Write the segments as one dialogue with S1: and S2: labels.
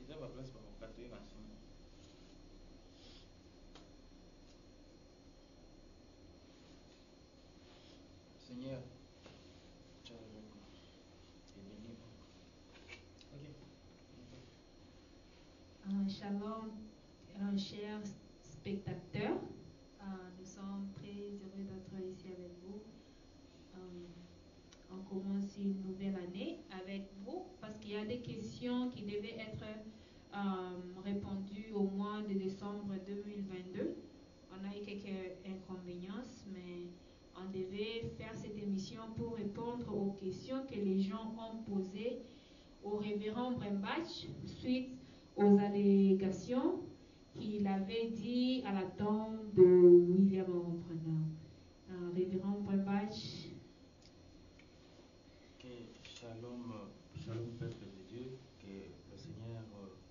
S1: Eza ba place ba kokato ye na nsima. Seigneur, tu es avec moi. Et bénis. Ok.
S2: Shalom, chers spectateurs. Nous sommes très heureux d'être ici avec vous. On commence une nouvelle année avec vous parce qu'il y a des questions qui devaient être répondues au mois de décembre 2022. On a eu quelques inconvénients, mais on devait faire cette émission pour répondre aux questions que les gens ont posées au révérend Brembach suite aux allégations qu'il avait dit à la tombe de William Branham. Révérend Brembach.
S1: Que shalom, shalom peuple de Dieu, que le Seigneur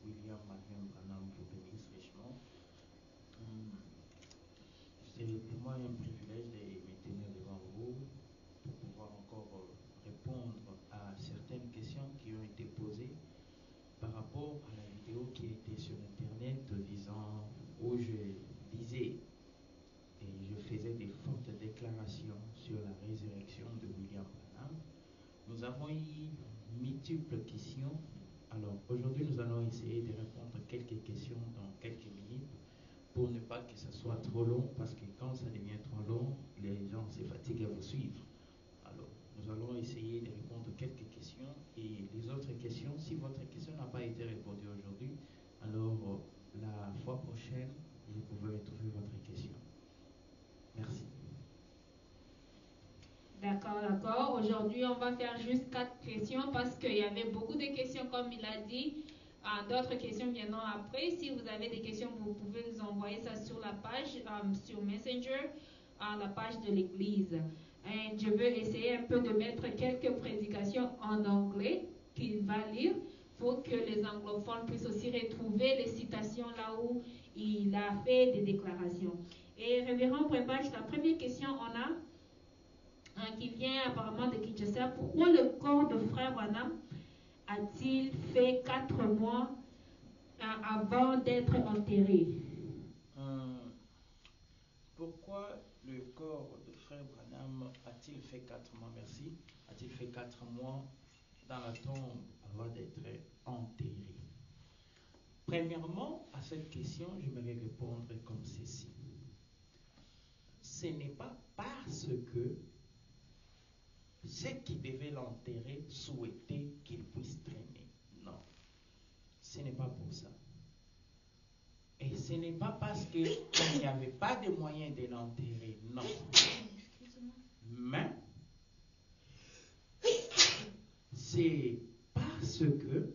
S1: William Marion Branham vous bénisse richement. C'est pour moi un privilège de me tenir devant vous pour pouvoir encore répondre à certaines questions qui ont été posées par rapport à la vidéo qui était sur internet disant où je disais et je faisais des fortes déclarations sur la résurrection de William Branham. Nous avons eu multiples questions. Alors aujourd'hui nous allons essayer de répondre à quelques questions dans quelques minutes pour ne pas que ça soit trop long, parce que quand ça devient trop long, les gens se fatiguent à vous suivre. Alors nous allons essayer de répondre à quelques questions, et les autres questions, si votre question n'a pas été répondue aujourd'hui, alors la fois prochaine vous pouvez retrouver votre question. Merci.
S2: D'accord. Aujourd'hui, on va faire juste 4 questions parce qu'il y avait beaucoup de questions, comme il a dit. D'autres questions viendront après. Si vous avez des questions, vous pouvez nous envoyer ça sur la page, sur Messenger, la page de l'église. Et je veux essayer un peu de mettre quelques prédications en anglais qu'il va lire pour que les anglophones puissent aussi retrouver les citations là où il a fait des déclarations. Et révérend Brembach, la première question, on a qui vient apparemment de Kinshasa. Pourquoi le corps de frère Branham a-t-il fait 4 mois avant d'être enterré?
S1: Pourquoi le corps de frère Branham a-t-il fait 4 mois, merci, a-t-il fait 4 mois dans la tombe avant d'être enterré? Premièrement, à cette question, j'aimerais répondre comme ceci. Ce n'est pas parce que ceux qui devaient l'enterrer souhaitaient qu'il puisse traîner. Non. Ce n'est pas pour ça. Et ce n'est pas parce qu'il n'y avait pas de moyen de l'enterrer. Non. Mais c'est parce que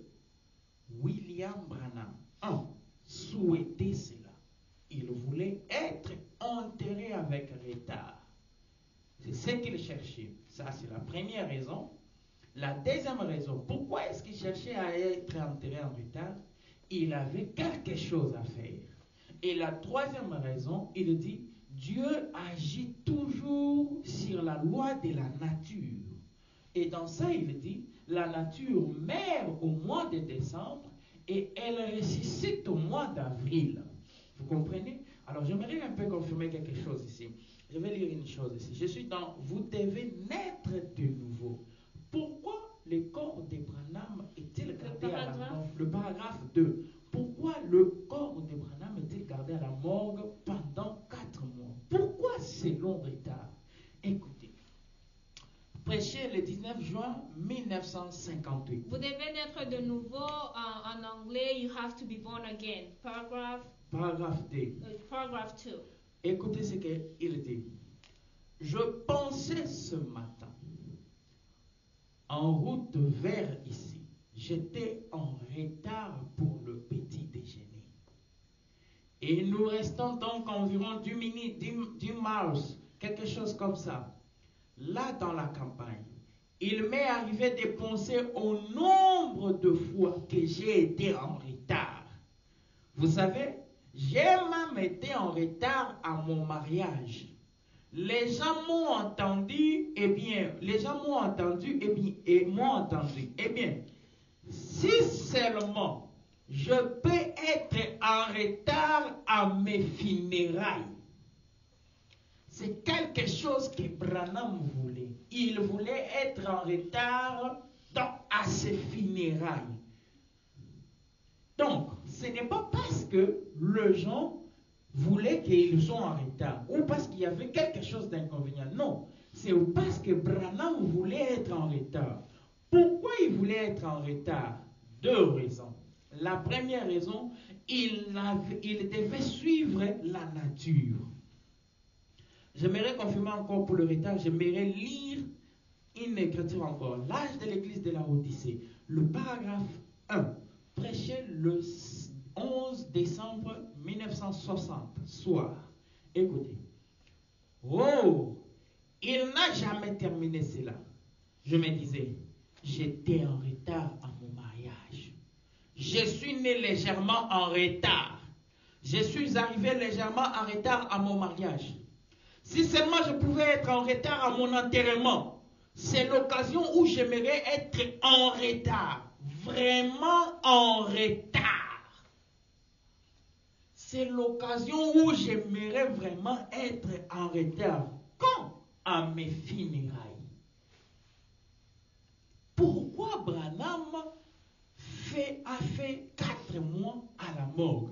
S1: William Branham souhaitait cela. Il voulait être enterré avec retard. C'est ce qu'il cherchait. Ça, c'est la première raison. La deuxième raison, pourquoi est-ce qu'il cherchait à être enterré en retard? Il avait quelque chose à faire. Et la troisième raison, il dit, Dieu agit toujours sur la loi de la nature. Et dans ça, il dit, la nature meurt au mois de décembre et elle ressuscite au mois d'avril. Vous comprenez? Alors, j'aimerais un peu confirmer quelque chose ici. Je vais lire une chose ici. Je suis dans « Vous devez naître de nouveau ». Pourquoi le corps de Branham est-il gardé à la morgue? Le paragraphe 2. Pourquoi le corps de Branham est-il gardé à la morgue pendant 4 mois? Pourquoi c'est long retard? Écoutez. Prêché le 19 juin 1958.
S2: Vous devez naître de nouveau en anglais. You have to be born again.
S1: Paragraphe 2.
S2: Paragraph 2.
S1: Écoutez ce qu'il dit. Je pensais ce matin, en route vers ici, j'étais en retard pour le petit déjeuner. Et nous restons donc environ 10 minutes, 10 miles, quelque chose comme ça. Là dans la campagne, il m'est arrivé de penser au nombre de fois que j'ai été en retard. Vous savez, j'ai même été en retard à mon mariage. Les gens m'ont entendu, et m'ont entendu. Si seulement je peux être en retard à mes funérailles, c'est quelque chose que Branham voulait. Il voulait être en retard à ses funérailles. Donc, ce n'est pas parce que les gens voulaient qu'ils soient en retard ou parce qu'il y avait quelque chose d'inconvénient. Non, c'est parce que Branham voulait être en retard. Pourquoi il voulait être en retard? Deux raisons. La première raison, il devait suivre la nature. J'aimerais confirmer encore pour le retard, j'aimerais lire une écriture encore. L'âge de l'église de la Odyssée, le paragraphe 1, prêché le 11 décembre 1960, soir. Écoutez. Oh, il n'a jamais terminé cela. Je me disais, j'étais en retard à mon mariage. Je suis né légèrement en retard. Je suis arrivé légèrement en retard à mon mariage. Si seulement je pouvais être en retard à mon enterrement, c'est l'occasion où j'aimerais être en retard. Vraiment en retard. C'est l'occasion où j'aimerais vraiment être en retard. Quand? À mes funérailles. Pourquoi Branham a fait 4 mois à la morgue?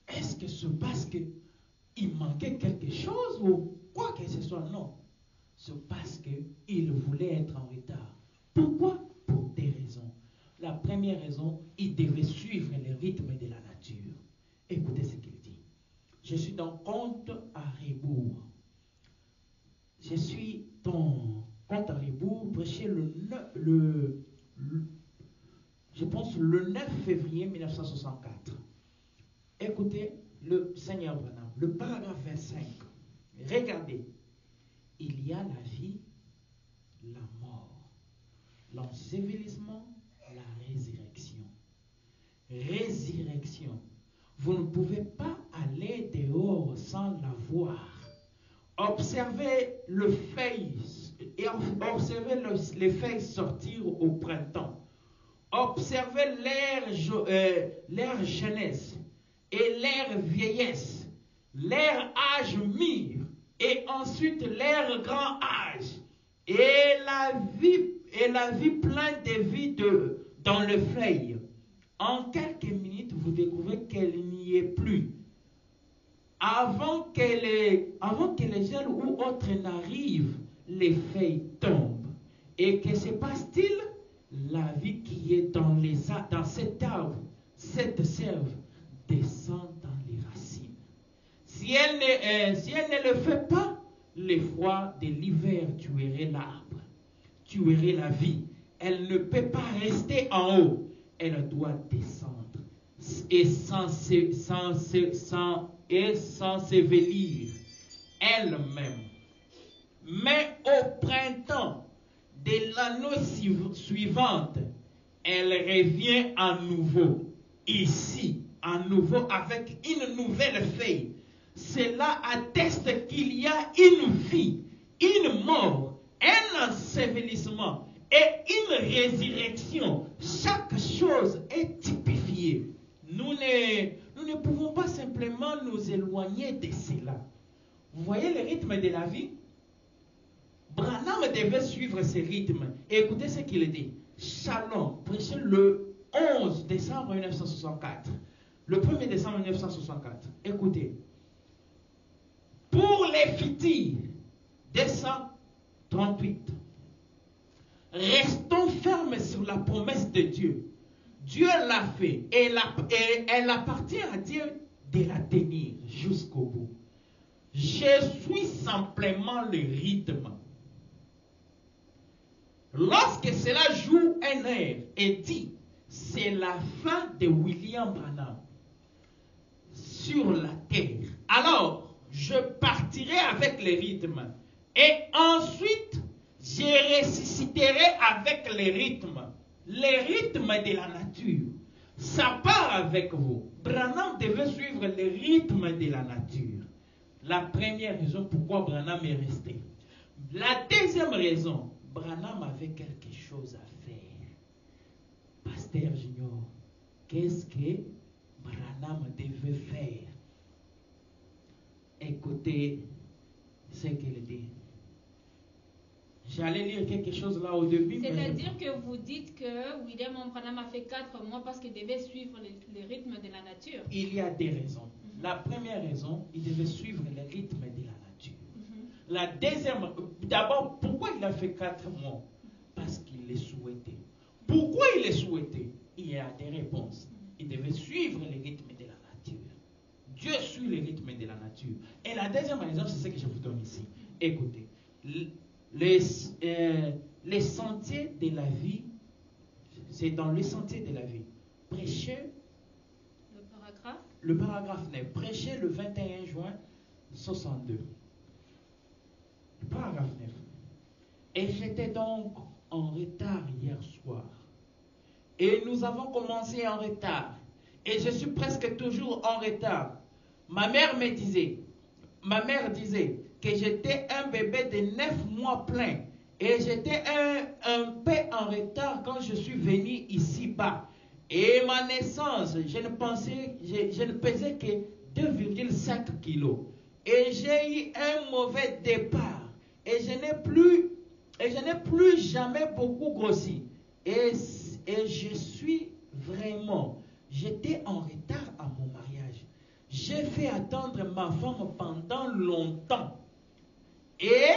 S1: Est-ce que c'est parce qu'il manquait quelque chose ou quoi que ce soit? Non. C'est parce qu'il voulait être en retard. Pourquoi? Pour des raisons. La première raison, il devait suivre le rythme de la nature. Écoutez ce qu'il dit. Je suis dans Compte à rebours. Je suis dans Compte à rebours, prêché je pense le 9 février 1964. Écoutez le Seigneur Branham, le paragraphe 25. Regardez. Il y a la vie, la mort, l'ensevelissement, la résurrection. Résurrection. Vous ne pouvez pas aller dehors sans la voir. Observez le feuille et observez les feuilles sortir au printemps. Observez l'air jeunesse et l'air vieillesse, l'air âge mûr et ensuite l'air grand âge et la vie pleine de vie dans le feuille. En quelques minutes, vous découvrez qu'elle n'y est plus. Avant que les gels ou autres n'arrivent, les feuilles tombent. Et que se passe-t-il? La vie qui est dans cet arbre, cette sève, descend dans les racines. Si elle ne le fait pas, les froids de l'hiver tueraient l'arbre, tueraient la vie. Elle ne peut pas rester en haut. Elle doit descendre et s'ensevelir elle-même. Mais au printemps de l'année suivante, elle revient à nouveau, ici, à nouveau avec une nouvelle feuille. Cela atteste qu'il y a une vie, une mort, un ensevelissement et une résurrection. Chaque chose est typifiée. Nous ne pouvons pas simplement nous éloigner de cela. Vous voyez le rythme de la vie? Branham devait suivre ce rythme. Et écoutez ce qu'il dit. Shalom, prêché le 11 décembre 1964. Le 1er décembre 1964. Écoutez. Pour les Fiti, 238. Restons fermes sur la promesse de Dieu. Dieu l'a fait et elle appartient à Dieu de la tenir jusqu'au bout. Je suis simplement le rythme. Lorsque cela joue un air et dit, c'est la fin de William Branham sur la terre, alors je partirai avec le rythme et ensuite je ressusciterai avec le rythme de la nature. Ça part avec vous. Branham devait suivre le rythme de la nature. La première raison pourquoi Branham est resté. La deuxième raison, Branham avait quelque chose à faire. Parce pasteur Junior, qu'est-ce que Branham devait faire? Écoutez ce qu'il dit. J'allais lire quelque chose là au début.
S2: C'est-à-dire que vous dites que William Branham a fait 4 mois parce qu'il devait suivre le rythme de la nature.
S1: Il y a des raisons. La première raison, il devait suivre le rythme de la nature. La deuxième, d'abord, pourquoi il a fait 4 mois? Parce qu'il les souhaitait. Pourquoi il les souhaitait? Il y a des réponses. Il devait suivre le rythme de la nature. Dieu suit le rythme de la nature. Et la deuxième raison, c'est ce que je vous donne ici. Écoutez, les sentiers de la vie, c'est dans les sentiers de la vie. Prêcher, le paragraphe 9, prêcher le 21 juin 62. Le paragraphe 9. Et j'étais donc en retard hier soir. Et nous avons commencé en retard. Et je suis presque toujours en retard. Ma mère disait que j'étais un bébé de 9 mois plein. Et j'étais un peu en retard quand je suis venu ici-bas. Et ma naissance, je ne pesais que 2,5 kilos. Et j'ai eu un mauvais départ. Et je n'ai plus jamais beaucoup grossi. Et je suis vraiment, j'étais en retard à mon mariage. J'ai fait attendre ma femme pendant longtemps. Et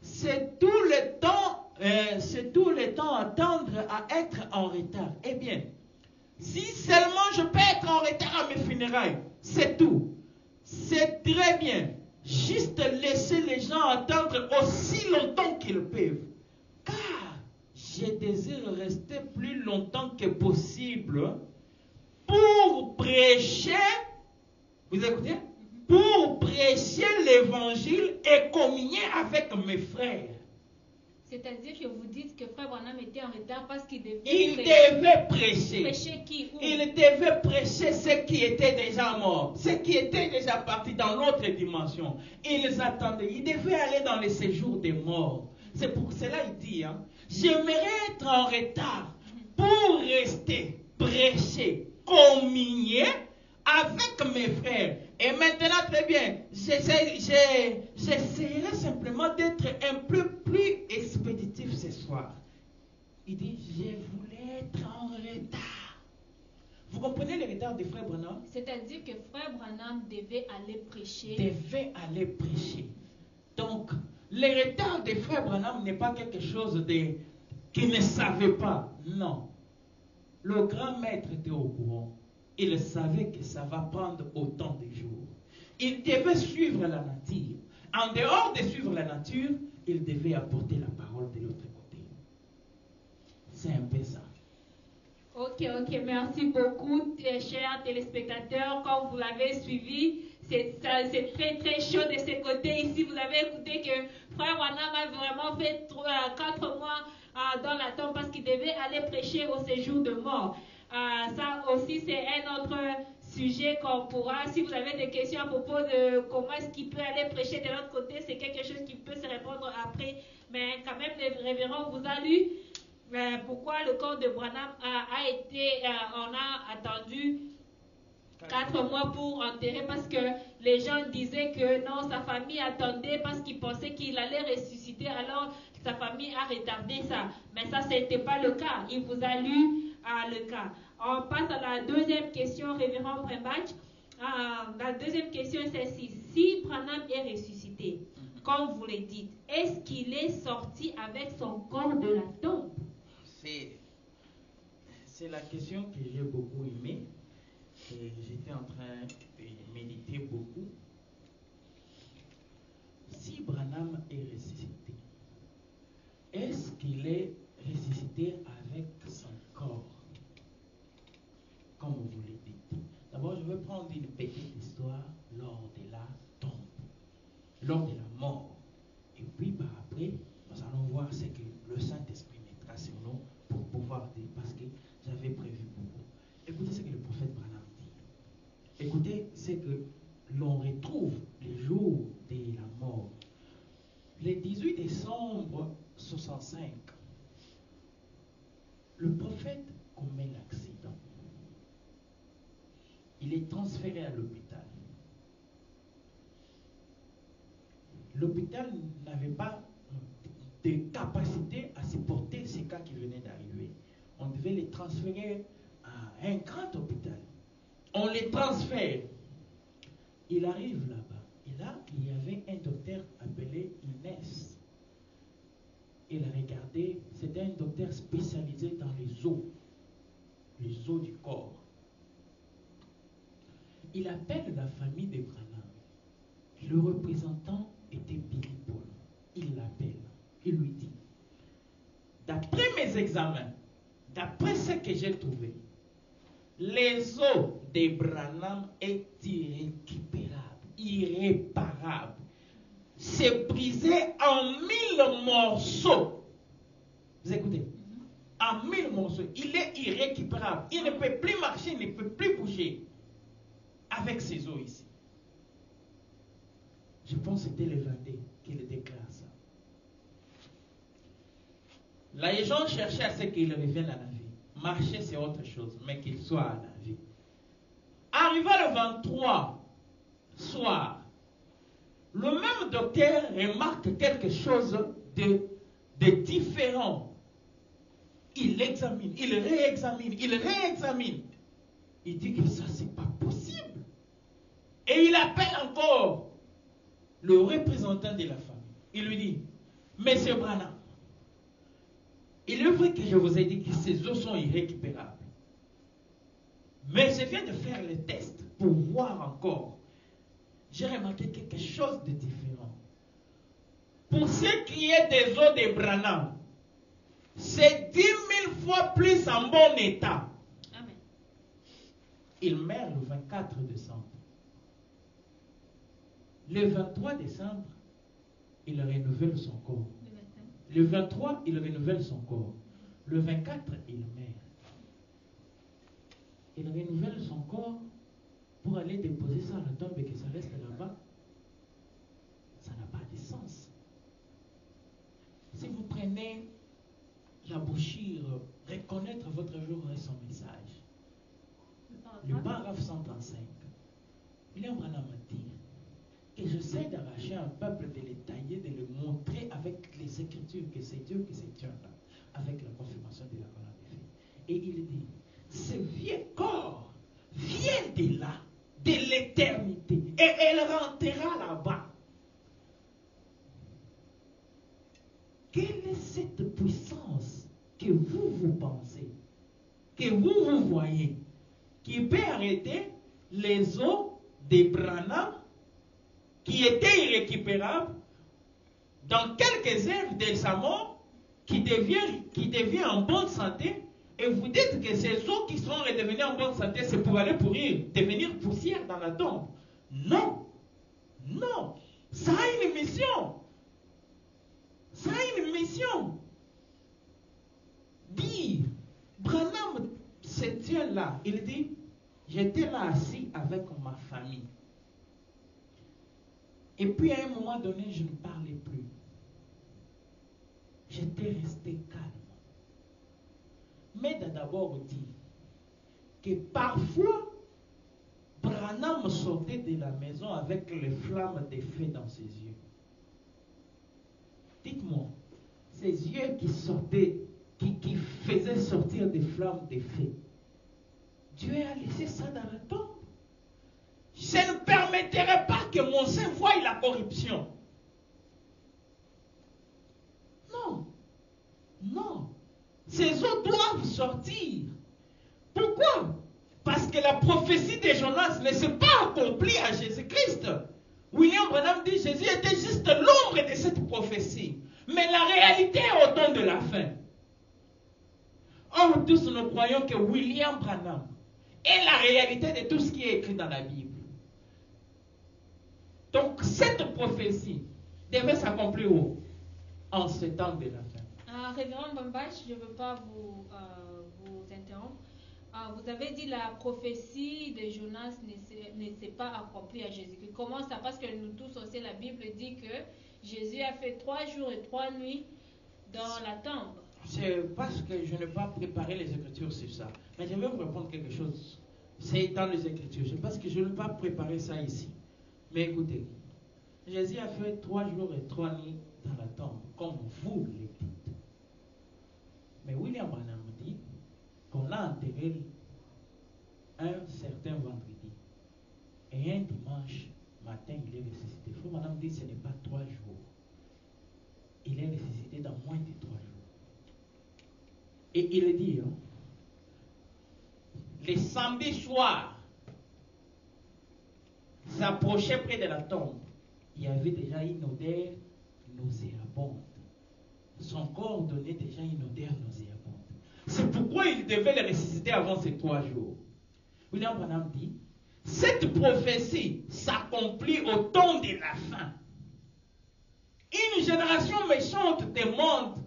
S1: c'est tout le temps attendre à être en retard. Eh bien, si seulement je peux être en retard à mes funérailles, c'est tout. C'est très bien. Juste laisser les gens attendre aussi longtemps qu'ils peuvent. Car je désire rester plus longtemps que possible pour prêcher. Vous écoutez? Pour prêcher l'évangile et communier avec mes frères.
S2: C'est-à-dire que vous dites que Frère Branham était en retard parce qu'il devait
S1: prêcher.
S2: Prêcher qui? Où?
S1: Il devait prêcher ceux qui étaient déjà morts, ceux qui étaient déjà partis dans l'autre dimension. Ils attendaient. Il devait aller dans les séjours des morts. C'est pour cela qu'il dit, j'aimerais être en retard pour rester, prêcher, communier avec mes frères. Et maintenant, très bien, j'essaierai simplement d'être un peu plus expéditif ce soir. Il dit, je voulais être en retard. Vous comprenez le retard de Frère Branham?
S2: C'est-à-dire que Frère Branham devait aller prêcher.
S1: Donc, le retard de Frère Branham n'est pas quelque chose qu'il ne savait pas. Non. Le grand maître était au courant. Il savait que ça va prendre autant de jours. Il devait suivre la nature. En dehors de suivre la nature, il devait apporter la parole de l'autre côté. C'est un peu ça.
S2: Ok, merci beaucoup, chers téléspectateurs. Comme vous l'avez suivi, c'est très très chaud de ce côté. Ici, vous avez écouté que Frère Branham a vraiment fait 4 mois dans la tombe parce qu'il devait aller prêcher au séjour de mort. Ça aussi, c'est un autre sujet qu'on pourra, si vous avez des questions à propos de comment est-ce qu'il peut aller prêcher de l'autre côté, c'est quelque chose qui peut se répondre après. Mais quand même, le révérend vous a lu pourquoi le corps de Branham a été, on a attendu 4 mois pour enterrer parce que les gens disaient que non, sa famille attendait parce qu'ils pensaient qu'il allait ressusciter, alors sa famille a retardé ça. Mais ça, ce n'était pas le cas. Il vous a lu le cas. On passe à la deuxième question, révérend Brembach. La deuxième question est celle-ci. Si Branham est ressuscité, comme vous le dites, est-ce qu'il est sorti avec son corps de la tombe?
S1: C'est la question que j'ai beaucoup aimée. Et j'étais en train de méditer beaucoup. Si Branham est ressuscité, est-ce qu'il est ressuscité avec son corps? Comme vous le dites. D'abord, je vais prendre une petite histoire lors de la tombe, lors de la mort. Et puis, par après, nous allons voir ce que le Saint-Esprit mettra sur nous pour pouvoir dire, parce que j'avais prévu beaucoup. Écoutez ce que le prophète Branham dit. Écoutez ce que l'on retrouve les jours de la mort. Le 18 décembre 65, le prophète commet l'accident. Il est transféré à l'hôpital. L'hôpital n'avait pas de capacité à supporter ces cas qui venaient d'arriver. On devait les transférer à un grand hôpital. On les transfère. Il arrive là-bas. Et là, il y avait un docteur appelé Inès. Il a regardé, c'était un docteur spécialisé dans les os du corps. Il appelle la famille de Branham. Le représentant était Billy Paul. Il l'appelle. Il lui dit, d'après mes examens, d'après ce que j'ai trouvé, les os de Branham est irréparable. C'est brisé en 1000 morceaux. Vous écoutez? En 1000 morceaux. Il est irrécupérable. Il ne peut plus marcher, il ne peut plus bouger avec ses os ici. Je pense que c'était le 22 qu'il déclare ça. Les gens cherchaient à ce qu'il revienne à la vie. Marcher, c'est autre chose, mais qu'il soit à la vie. Arriva le 23 soir, le même docteur remarque quelque chose de différent. Il examine, il réexamine. Il dit que ça, c'est pas possible. Et il appelle encore le représentant de la famille. Il lui dit, Monsieur Branham, il est vrai que je vous ai dit que ces os sont irrécupérables. Mais je viens de faire le test pour voir encore. J'ai remarqué quelque chose de différent. Pour ce qui est des os de Branham, c'est 10 000 fois plus en bon état.
S2: Amen.
S1: Il meurt le 24 décembre. Le 23 décembre, il renouvelle son corps. Le 23, il renouvelle son corps. Le 24, il meurt. Il renouvelle son corps pour aller déposer ça à la tombe et que ça reste là-bas. Ça n'a pas de sens. Si vous prenez la bouchure, reconnaître votre jour et son message, le paragraphe 135, William Branham a dit que j'essaie d'arracher un peuple, de les tailler, de le montrer avec les Écritures que c'est Dieu qui se tient là, avec la confirmation de la parole des faits. Et il dit, ce vieux corps vient de là, de l'éternité, et elle rentrera là-bas. Quelle est cette puissance que vous pensez, que vous voyez, qui peut arrêter les os de Branham qui étaient irrécupérables dans quelques heures de sa mort, qui devient en bonne santé, et vous dites que ces os qui sont redevenus en bonne santé, c'est pour aller pourrir, devenir poussière dans la tombe. Non, non, ça a une mission. Ça a une mission. Dire, Branham se tient là, il dit, j'étais là assis avec ma famille. Et puis à un moment donné, je ne parlais plus. J'étais resté calme. Mais d'abord dit que parfois, Branham sortait de la maison avec les flammes de feu dans ses yeux. Dites-moi, ces yeux qui sortaient, qui faisaient sortir des flammes de feu, Dieu a laissé ça dans la tombe. Je ne permettrai pas que mon sein voie la corruption. Non. Non. Ces eaux doivent sortir. Pourquoi? Parce que la prophétie de Jonas ne s'est pas accomplie à Jésus-Christ. William Branham dit que Jésus était juste l'ombre de cette prophétie. Mais la réalité est au temps de la fin. Or, tous nous croyons que William Branham est la réalité de tout ce qui est écrit dans la Bible. Donc, cette prophétie devait s'accomplir où? En ce temps de la fin.
S2: Révérend Bambache, je ne veux pas vous interrompre. Vous avez dit la prophétie de Jonas ne s'est pas accomplie à Jésus-Christ. Comment ça? Parce que nous tous aussi, la Bible dit que Jésus a fait 3 jours et 3 nuits dans la tombe.
S1: c'est parce que je n'ai pas préparé les Écritures sur ça. Mais je vais vous répondre quelque chose. C'est dans les Écritures. C'est parce que je n'ai pas préparé ça ici. Mais écoutez, Jésus a fait 3 jours et 3 nuits dans la tombe, comme vous le dites. Mais William Branham dit qu'on l'a enterré un certain vendredi. Et un dimanche matin, il est ressuscité. Frère Branham dit que ce n'est pas 3 jours. Il est ressuscité dans moins de 3 jours. Et il dit, hein, les samedis soirs, s'approchait près de la tombe. Il y avait déjà une odeur nauséabonde. Son corps donnait déjà une odeur nauséabonde. C'est pourquoi il devait le ressusciter avant ces 3 jours. William Branham dit, cette prophétie s'accomplit au temps de la fin. Une génération méchante demande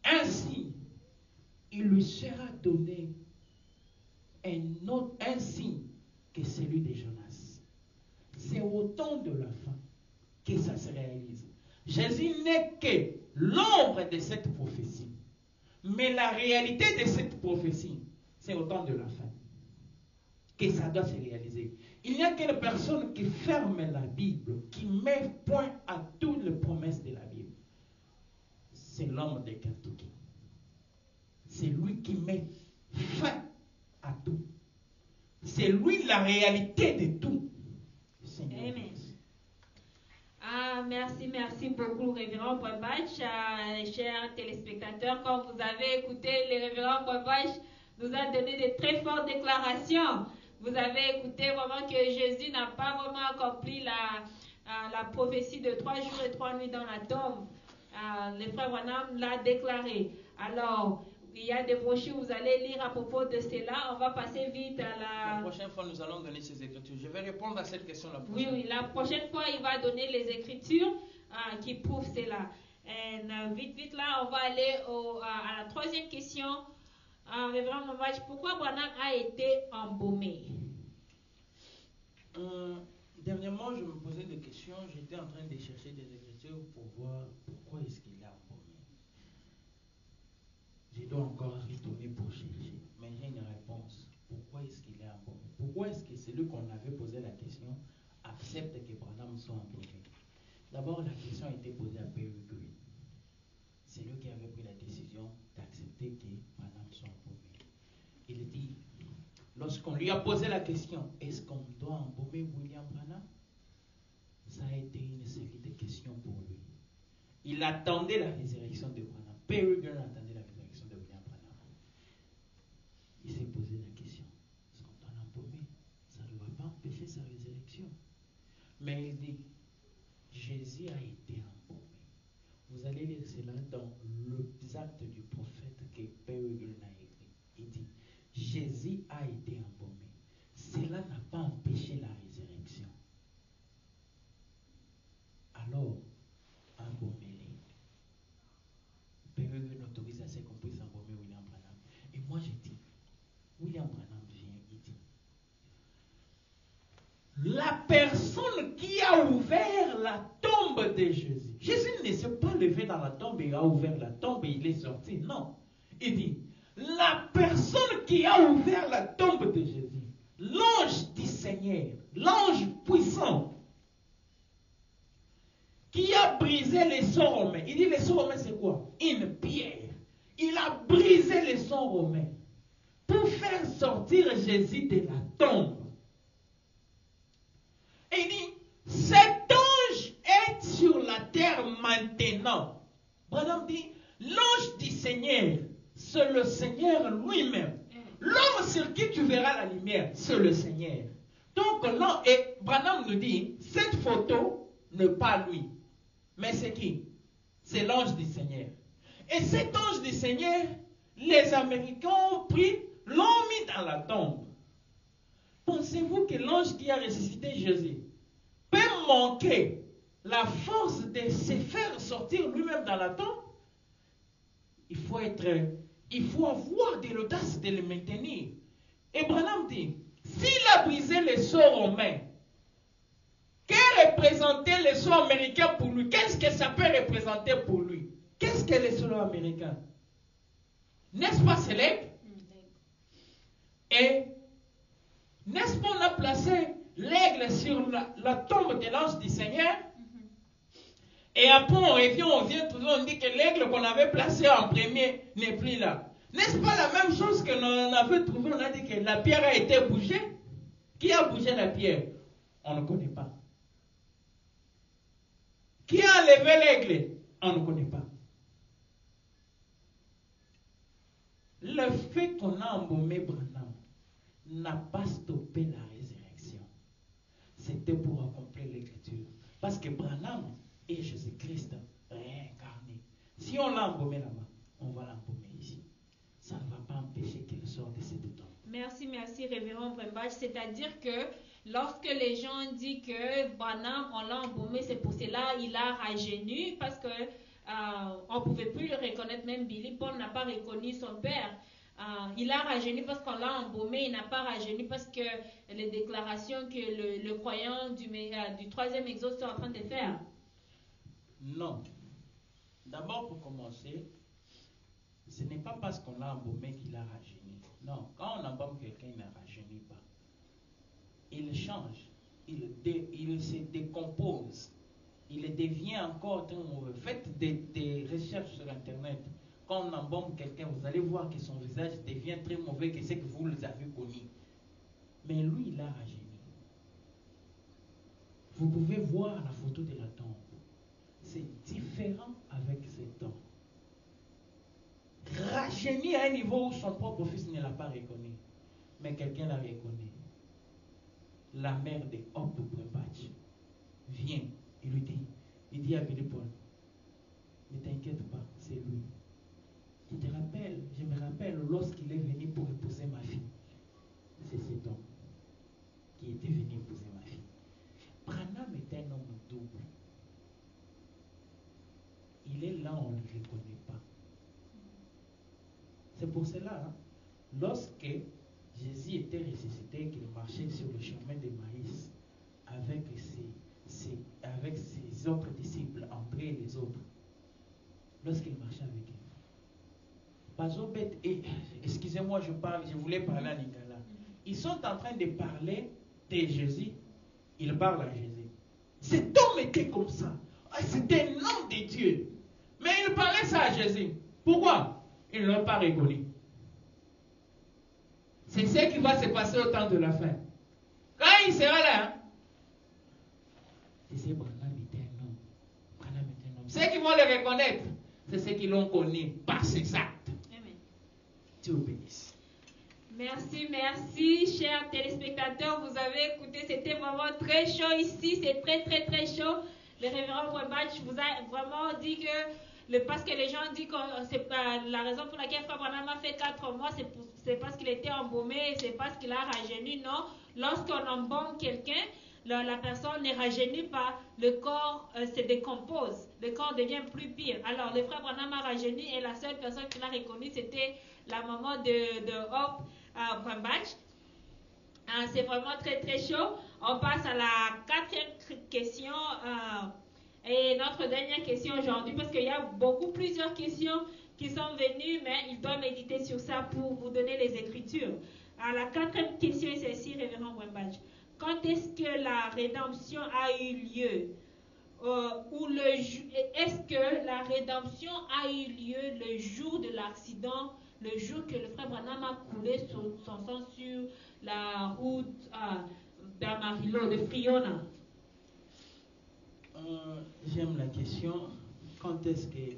S1: un signe. Il lui sera donné un signe que celui de Jonas. C'est au temps de la fin que ça se réalise. Jésus n'est que l'ombre de cette prophétie. Mais la réalité de cette prophétie, c'est au temps de la fin que ça doit se réaliser. Il n'y a qu'une personne qui ferme la Bible, qui met point à toutes les promesses de la Bible. C'est l'homme de Kentucky. C'est lui qui met fin à tout. C'est lui la réalité de tout. Seigneur.
S2: Amen. Merci beaucoup, révérend Boibach. Chers téléspectateurs, comme vous avez écouté, le révérend Boibach nous a donné de très fortes déclarations. Vous avez écouté vraiment que Jésus n'a pas vraiment accompli la prophétie de 3 jours et 3 nuits dans la tombe. Le frère Branham l'a déclaré. Alors, il y a des brochures, vous allez lire à propos de cela. On va passer vite à
S1: La prochaine fois, nous allons donner ces écritures. Je vais répondre à cette question la prochaine.
S2: Oui, la prochaine fois, il va donner les écritures qui prouvent cela. Et vite là, on va aller à la 3e question. Révérend Boibach, pourquoi Branham a été embaumé?
S1: Dernièrement, je me posais des questions. J'étais en train de chercher des écritures pour voir pourquoi est-ce qu'il est embaumé. Je dois encore retourner pour chercher. Mais j'ai une réponse. Pourquoi est-ce qu'il est embaumé? Pourquoi est-ce que celui qu'on avait posé la question accepte que Branham soit embaumé? D'abord, la question a été posée à Perry Green. C'est lui qui avait pris la décision d'accepter que Branham soit embaumé. Il dit, lorsqu'on lui a posé la question, est-ce qu'on doit embaumer William Branham? Ça a été une série de questions pour lui. Il attendait la résurrection de Branham. Perry Green attendait la résurrection de William Branham. Il s'est posé la question, est-ce qu'on doit l'embaumer? Ça ne va pas empêcher sa résurrection. Mais il dit, Jésus a été embaumé. Vous allez lire cela dans les actes du prophète que Perry Green a écrit. Il dit, Jésus a été embaumé. Cela n'a pas empêché la résurrection. Alors, embaumez-les. Perry Green autorise à ce qu'on puisse embaumer William Branham. Et moi je dis, William Branham vient, il dit, la personne qui a ouvert la tombe de Jésus. Jésus ne s'est pas levé dans la tombe et a ouvert la tombe et il est sorti. Non. Il dit, la personne qui a ouvert la tombe de Jésus, l'ange du Seigneur, l'ange puissant, qui a brisé les sceaux romains. Il dit les sceaux romains c'est quoi? Une pierre. Il a brisé les sceaux romains pour faire sortir Jésus de la tombe. Et il dit, cet ange est sur la terre maintenant. Branham dit, l'ange du Seigneur, c'est le Seigneur lui-même. L'homme sur qui tu verras la lumière, c'est le Seigneur. Donc, là, et Branham nous dit, cette photo n'est pas lui. Mais c'est qui? C'est l'ange du Seigneur. Et cet ange du Seigneur, les Américains ont pris, l'ont mis dans la tombe. Pensez-vous que l'ange qui a ressuscité Jésus peut manquer la force de se faire sortir lui-même dans la tombe? Il faut avoir de l'audace de le maintenir. Et Branham dit, s'il a brisé les sceaux romains, que représentait les sceaux américains pour lui? Qu'est-ce que ça peut représenter pour lui? Qu'est-ce Est-ce que les soldats américains, n'est-ce pas, c'est l'aigle? Et n'est-ce pas, on a placé l'aigle sur la tombe de l'ange du Seigneur? Et après, on revient toujours, on dit que l'aigle qu'on avait placé en premier n'est plus là. N'est-ce pas la même chose que l'on avait trouvé? On a dit que la pierre a été bougée. Qui a bougé la pierre? On ne connaît pas. Qui a enlevé l'aigle? On ne connaît pas. Le fait qu'on a embaumé Branham n'a pas stoppé la résurrection. C'était pour accomplir l'écriture. Parce que Branham est Jésus-Christ réincarné. Si on l'a embaumé là-bas, on va l'embaumer ici. Ça ne va pas empêcher qu'il sorte de cette tombe.
S2: Merci, révérend Brembach. C'est-à-dire que lorsque les gens disent que Branham, on l'a embaumé, c'est pour cela qu'il a rajeuni, parce que on ne pouvait plus le reconnaître, même Billy Paul n'a pas reconnu son père. Il a rajeuni parce qu'on l'a embaumé, il n'a pas rajeuni parce que les déclarations que le croyant du troisième exode sont en train de faire.
S1: Non. D'abord, pour commencer, ce n'est pas parce qu'on l'a embaumé qu'il a rajeuni. Non, quand on embaume quelqu'un, il ne rajeunit pas. Il change, il se décompose, il devient encore très mauvais. Faites des recherches sur Internet. Quand on embaume quelqu'un, vous allez voir que son visage devient très mauvais que ce que vous les avez connu. Mais lui, il a rajeuni. Vous pouvez voir la photo de la tombe. C'est différent avec cet homme. Rajeuni à un niveau où son propre fils ne l'a pas reconnu. Mais quelqu'un l'a reconnu. La mère de Hope Brembach vient, il dit à Billy Paul, ne t'inquiète pas, c'est lui. Je me rappelle lorsqu'il est venu pour épouser ma fille. C'est cet homme qui était venu épouser ma fille. Branham est un homme double. Il est là, on ne le reconnaît pas. C'est pour cela, lorsque Jésus était ressuscité, qu'il marchait sur le chemin de Maïs avec ses autres disciples, André et les autres, lorsqu'il marchait avec eux. Excusez-moi, je voulais parler à Nicolas. Ils sont en train de parler de Jésus. Ils parlent à Jésus. Cet homme était comme ça. C'était un homme de Dieu. Mais il parlait ça à Jésus. Pourquoi? Ils ne l'ont pas reconnu. C'est ce qui va se passer au temps de la fin. Quand il sera là, c'est Branham était un homme. Branham était un homme. Ceux qui vont le reconnaître, c'est ceux qui l'ont connu par ses actes.
S2: Amen.
S1: Dieu bénisse.
S2: Merci, chers téléspectateurs. Vous avez écouté, c'était vraiment très chaud ici. C'est très chaud. Le révérend Brembach vous a vraiment dit que parce que les gens disent que c'est pas la raison pour laquelle Frère Branham a fait 4 mois, c'est parce qu'il était embaumé, c'est parce qu'il a rajeuni. Non, lorsqu'on embaume quelqu'un, la personne ne rajeunit pas, le corps se décompose, le corps devient plus pire. Alors, le Frère Branham a rajeuni et la seule personne qu'il a reconnue, c'était la maman de Hope Brembach. C'est vraiment très chaud. On passe à la 4e question et notre dernière question aujourd'hui, parce qu'il y a plusieurs questions qui sont venues, mais il doit méditer sur ça pour vous donner les Écritures. Alors, la 4e question est celle-ci, révérend Brembach. Quand est-ce que la rédemption a eu lieu? Est-ce que la rédemption a eu lieu le jour de l'accident, le jour que le frère Branham a coulé son sang sur la route d'Amarillo, de Friona?
S1: J'aime la question. Quand est-ce que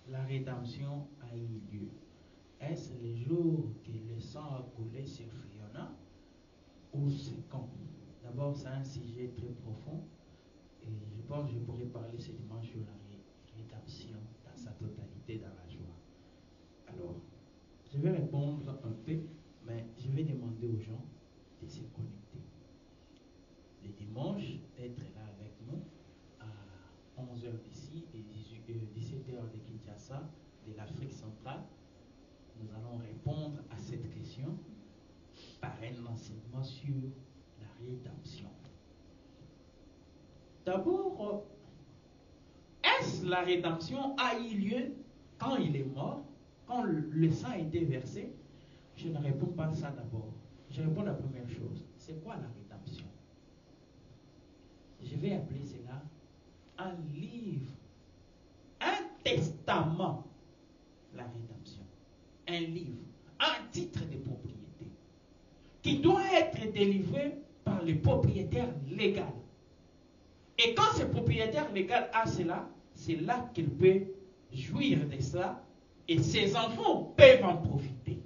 S1: la rédemption a eu lieu? Est-ce le jour que le sang a coulé sur Friona ou c'est quand? D'abord, c'est un sujet très profond et je pense que je pourrais parler ce dimanche sur la rédemption dans sa totalité, dans la joie. Alors, je vais répondre un peu, mais je vais demander aux gens de se connecter. Le dimanche, d'être là avec nous à 11h d'ici et 17h de Kinshasa, de l'Afrique centrale. Nous allons répondre à cette question par un enseignement sur la rédemption. D'abord, est-ce la rédemption a eu lieu quand il est mort, quand le sang a été versé, je ne réponds pas à ça d'abord. Je réponds à la première chose. C'est quoi la rédemption? Je vais appeler cela un livre, un testament, la rédemption. Un livre, un titre de propriété qui doit être délivré par le propriétaire légal. Et quand ce propriétaire légal a cela, c'est là qu'il peut jouir de cela et ses enfants peuvent en profiter.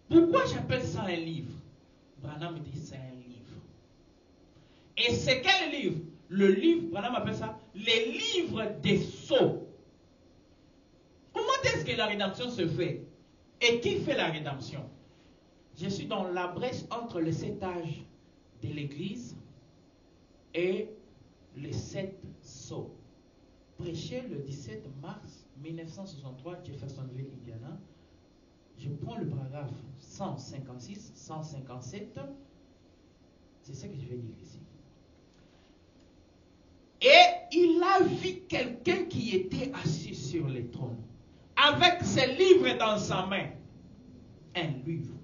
S1: Pourquoi j'appelle ça un livre? Branham dit c'est un livre. Et c'est quel livre? Le livre, Branham appelle ça les livres des sceaux. Comment est-ce que la rédemption se fait? Et qui fait la rédemption? Je suis dans la brèche entre les 7 âges de l'Église et les 7 sceaux. Prêché le 17 mars 1963, Jeffersonville, Indiana. Je prends le paragraphe 156, 157. C'est ça que je vais dire ici. Et il a vu quelqu'un qui était assis sur le trône, avec ses livres dans sa main. Un livre.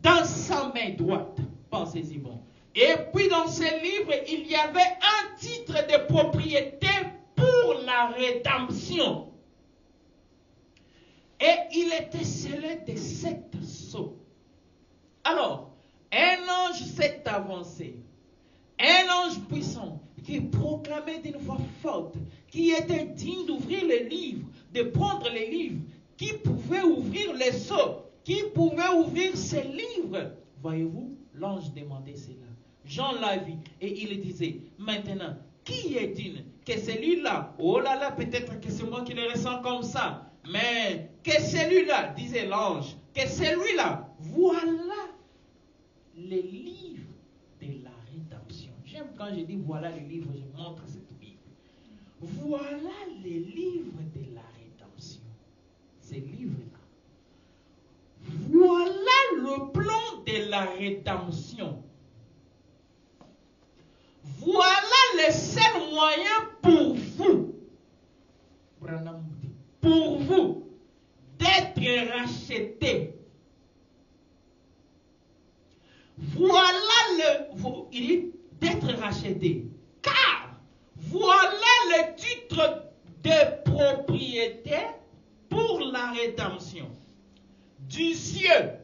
S1: Dans sa main droite. Pensez-y bon. Et puis dans ce livre, il y avait un titre de propriété pour la rédemption. Et il était scellé de 7 sceaux. Alors, un ange s'est avancé. Un ange puissant qui proclamait d'une voix forte, qui était digne d'ouvrir les livres, de prendre les livres, qui pouvait ouvrir les sceaux, qui pouvait ouvrir ces livres. Voyez-vous, l'ange demandait cela. Jean l'a vu et il disait, maintenant, qui est digne que celui-là, oh là là, peut-être que c'est moi qui le ressens comme ça, mais que celui-là, disait l'ange, que celui-là, voilà les livres de la rédemption. J'aime quand je dis voilà les livres, je montre cette Bible. Voilà les livres de la rédemption. Ces livres-là. Voilà le plan de la rédemption. Voilà le seul moyen pour vous, pour vous, d'être rachetés. Voilà il dit d'être rachetés. Car voilà le titre de propriété pour la rédemption du ciel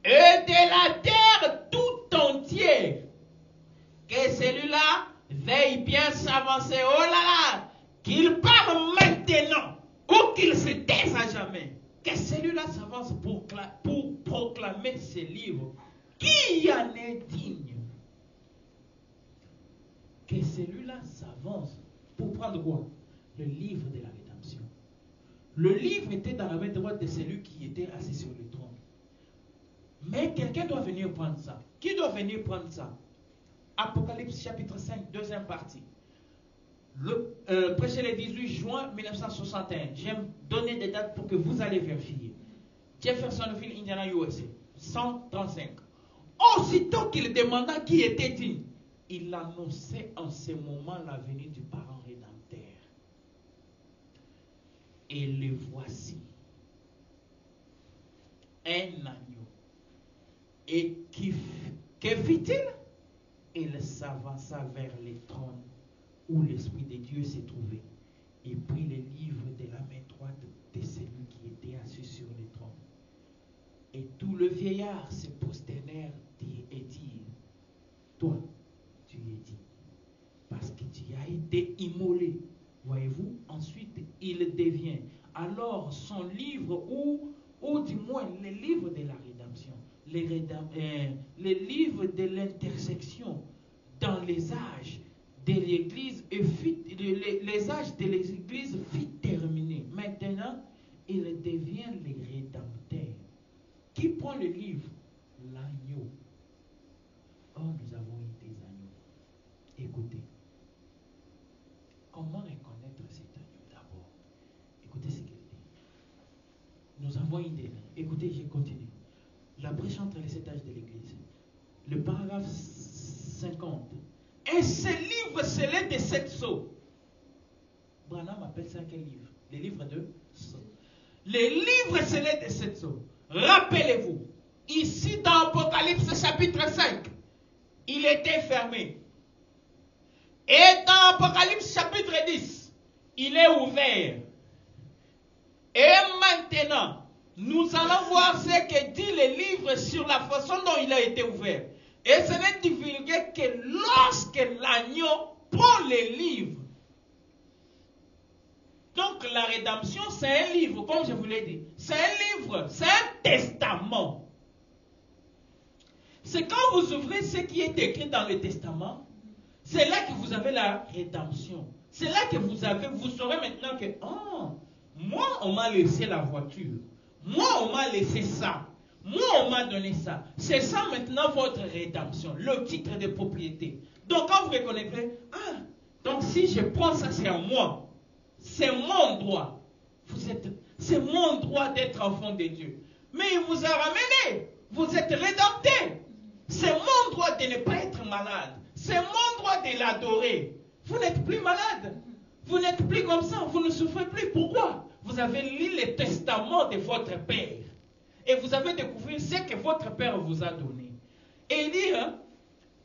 S1: et de la terre tout entière. Que celui-là veille bien s'avancer. Oh là là, qu'il parle maintenant ou qu'il se taise à jamais. Que celui-là s'avance pour proclamer ce livre. Qui en est digne? Que celui-là s'avance pour prendre quoi? Le livre de la rédemption. Le livre était dans la main droite de celui qui était assis sur le trône. Mais quelqu'un doit venir prendre ça. Qui doit venir prendre ça? Apocalypse chapitre 5, deuxième partie. Prêché le 18 juin 1961. J'aime donner des dates pour que vous allez vérifier. Jeffersonville, Indiana, USA. 135. Aussitôt qu'il demanda qui était digne, il annonçait en ce moment la venue du parent rédempteur. Et le voici. Un agneau. Et que fit-il? Il s'avança vers le trône où l'Esprit de Dieu s'est trouvé et prit les livres de la main droite de celui qui était assis sur le trône. Et tous les vieillards se prosternèrent et dirent, toi, tu es dit, parce que tu as été immolé. Voyez-vous, ensuite il devient alors son livre ou du moins les livres de la rédemption. Les livres de l'intersection dans les âges de l'Église les âges de l'Église fut terminés. Maintenant, il devient les rédempteurs. Qui prend le livre? L'agneau. Oh, nous avons eu des agneaux. Écoutez. Comment reconnaître cet agneau d'abord? Écoutez ce qu'il dit. Nous avons eu des agneaux. Écoutez, je continue. La brèche entre les 7 âges de l'Église. Le paragraphe 50. Et ce livre scellé de 7 sceaux. Branham appelle ça quel livre? Les livres de sceaux. Les livres scellés de cette sceaux. Rappelez-vous, ici dans Apocalypse chapitre 5, il était fermé. Et dans Apocalypse chapitre 10, il est ouvert. Et maintenant, nous allons voir ce que dit le livre sur la façon dont il a été ouvert. Et ce n'est divulgué que lorsque l'agneau prend les livres. Donc la rédemption, c'est un livre, comme je vous l'ai dit. C'est un livre, c'est un testament. C'est quand vous ouvrez ce qui est écrit dans le testament, c'est là que vous avez la rédemption. C'est là que vous saurez maintenant que, moi on m'a laissé la voiture. Moi on m'a laissé ça. Moi on m'a donné ça. C'est ça maintenant votre rédemption, le titre de propriété. Donc quand vous reconnaissez, donc si je prends ça, c'est à moi. C'est mon droit. C'est mon droit d'être enfant de Dieu. Mais il vous a ramené. Vous êtes rédempté. C'est mon droit de ne pas être malade. C'est mon droit de l'adorer. Vous n'êtes plus malade. Vous n'êtes plus comme ça. Vous ne souffrez plus. Pourquoi? Vous avez lu le testament de votre père. Et vous avez découvert ce que votre père vous a donné. Et il dit,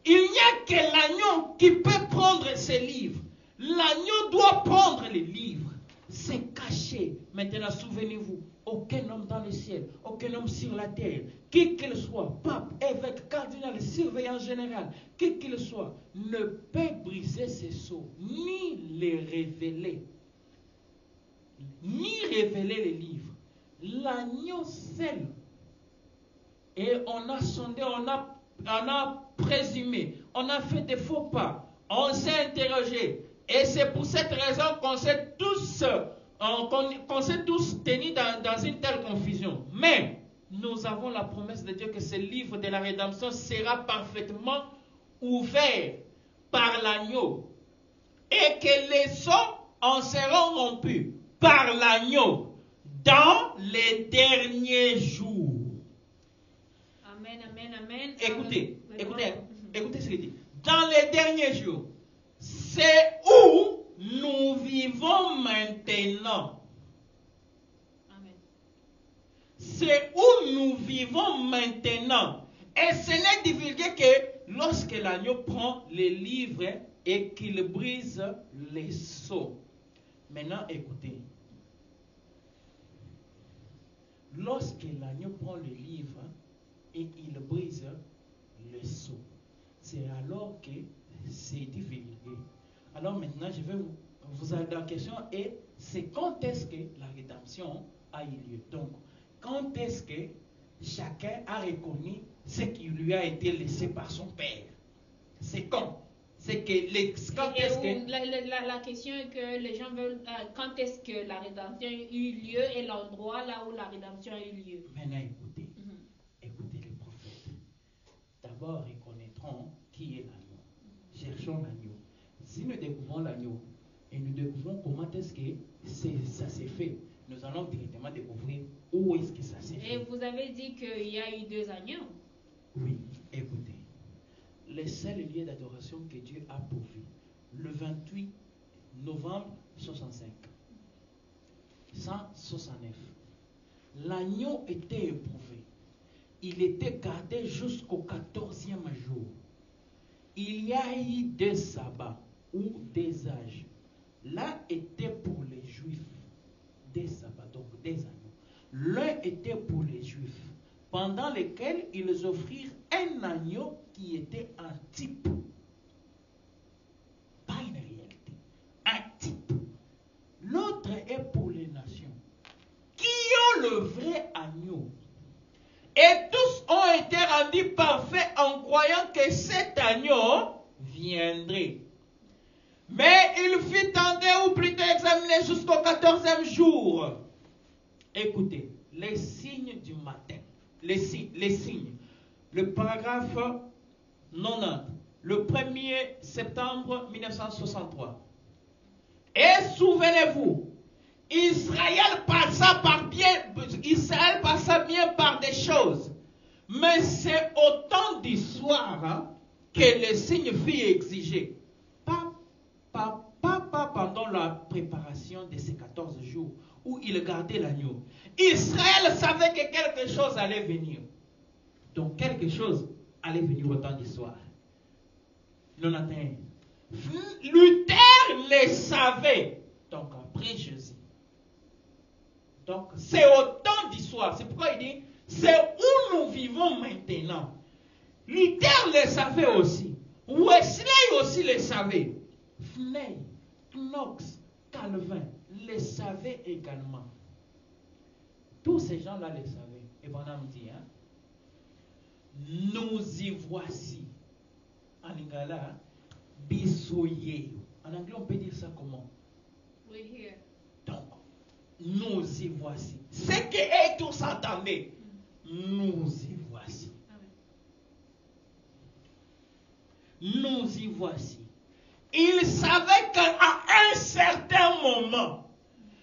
S1: il n'y a que l'agneau qui peut prendre ces livres. L'agneau doit prendre les livres. C'est caché. Maintenant, souvenez-vous, aucun homme dans le ciel, aucun homme sur la terre, qui qu'il soit, pape, évêque, cardinal, surveillant général, qui qu'il soit, ne peut briser ces sceaux, ni les révéler. Ni révéler les livres. L'agneau seul. Et on a sondé, on a présumé, on a fait des faux pas, on s'est interrogé. Et c'est pour cette raison qu'on s'est tous tenus dans une telle confusion. Mais nous avons la promesse de Dieu que ce livre de la rédemption sera parfaitement ouvert par l'agneau. Et que les sceaux en seront rompus par l'agneau dans les derniers jours.
S2: Amen, amen, amen.
S1: Écoutez ce qu'il dit. Dans les derniers jours. C'est où nous vivons maintenant.
S2: Amen.
S1: C'est où nous vivons maintenant. Et ce n'est divulgué que lorsque l'agneau prend les livres et qu'il brise les sceaux. Maintenant, écoutez. Lorsque l'agneau prend le livre et il brise les sceaux, c'est alors que c'est divulgué. Alors maintenant, je vais vous avez la question et c'est quand est-ce que la rédemption a eu lieu. Donc, quand est-ce que chacun a reconnu ce qui lui a été laissé par son Père? C'est quand? C'est que quand est-ce que...
S2: La question est que les gens veulent... quand est-ce que la rédemption a eu lieu et l'endroit là où la rédemption a eu lieu?
S1: Maintenant, écoutez. Écoutez les prophètes. D'abord, reconnaîtront qui est l'agneau. Cherchons l'agneau. Si nous découvrons l'agneau et nous découvrons comment est-ce que ça s'est fait, nous allons directement découvrir où est-ce que ça s'est fait.
S2: Et vous avez dit qu'il y a eu 2 agneaux.
S1: Oui, écoutez. Le seul lieu d'adoration que Dieu a pourvu, le 28 novembre 65, 169, l'agneau était éprouvé. Il était gardé jusqu'au 14e jour. Il y a eu 2 sabbats ou des âges. L'un était pour les Juifs, des sabbats, donc des agneaux. L'un était pour les Juifs, pendant lesquels ils offrirent un agneau qui était un type. Pas une réalité, un type. L'autre est pour les nations, qui ont le vrai agneau. Et tous ont été rendus parfaits en croyant que cet agneau viendrait. Mais il fut tenté ou plutôt examiné jusqu'au 14e jour. Écoutez, les signes du matin. Les signes. Le paragraphe 90. Le 1er septembre 1963. Et souvenez-vous, Israël passa bien par des choses. Mais c'est au temps du soir que les signes furent exigés. Pas pendant la préparation de ces 14 jours où il gardait l'agneau, Israël savait que quelque chose allait venir. Donc quelque chose allait venir au temps du soir. 91. Luther le savait. Donc après Jésus. Donc c'est au temps du soir. C'est pourquoi il dit, c'est où nous vivons maintenant. Luther le savait aussi. Wesley aussi le savait. Finney, Knox, Calvin le savaient également. Tous ces gens-là le savaient. Et Branham dit, hein, nous y voici. En lingala, bisoye. En anglais, on peut dire ça comment?
S2: We're here.
S1: Donc, nous y voici. C'est que eux tous entendaient. Nous y voici. Nous y voici. Il savait qu'à un certain moment,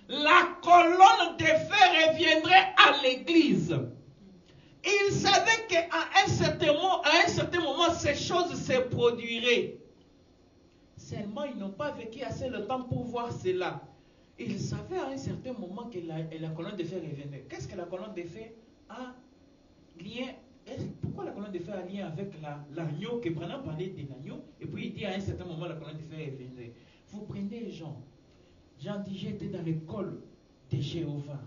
S1: la colonne de feu reviendrait à l'église. Il savait qu'à un certain moment, ces choses se produiraient. Seulement, ils n'ont pas vécu assez le temps pour voir cela. Ils savaient à un certain moment que la colonne de feu reviendrait. Qu'est-ce que la colonne de feu a lien? Pourquoi la colonne de feu a lien avec l'agneau, que Branham parlait de l'agneau, et puis il dit à un certain moment la colonne de feu reviendrait. Vous prenez Jean. Jean dit, j'étais dans l'école de Jéhovah.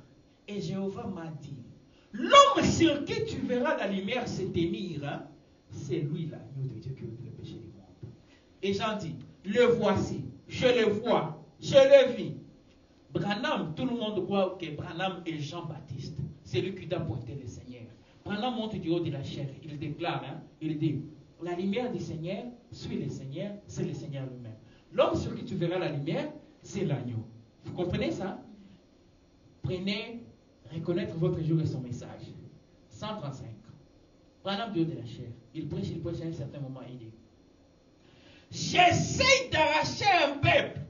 S1: Et Jéhovah m'a dit, l'homme sur qui tu verras la lumière se tenir, hein, c'est lui l'agneau de Dieu qui ôte le péché du monde. Et Jean dit, le voici, je le vois, je le vis. Branham, tout le monde croit que Branham est Jean-Baptiste. C'est lui qui t'a pointé le Seigneur. Branham monte du haut de la chair. Il déclare, hein, il dit, la lumière du Seigneur suit le Seigneur, c'est le Seigneur lui-même. L'homme sur qui tu verras la lumière, c'est l'agneau. Vous comprenez ça? Prenez, reconnaître votre jour et son message. 135. Branham du haut de la chair. Il prêche à un certain moment, il dit, j'essaie d'arracher un peuple,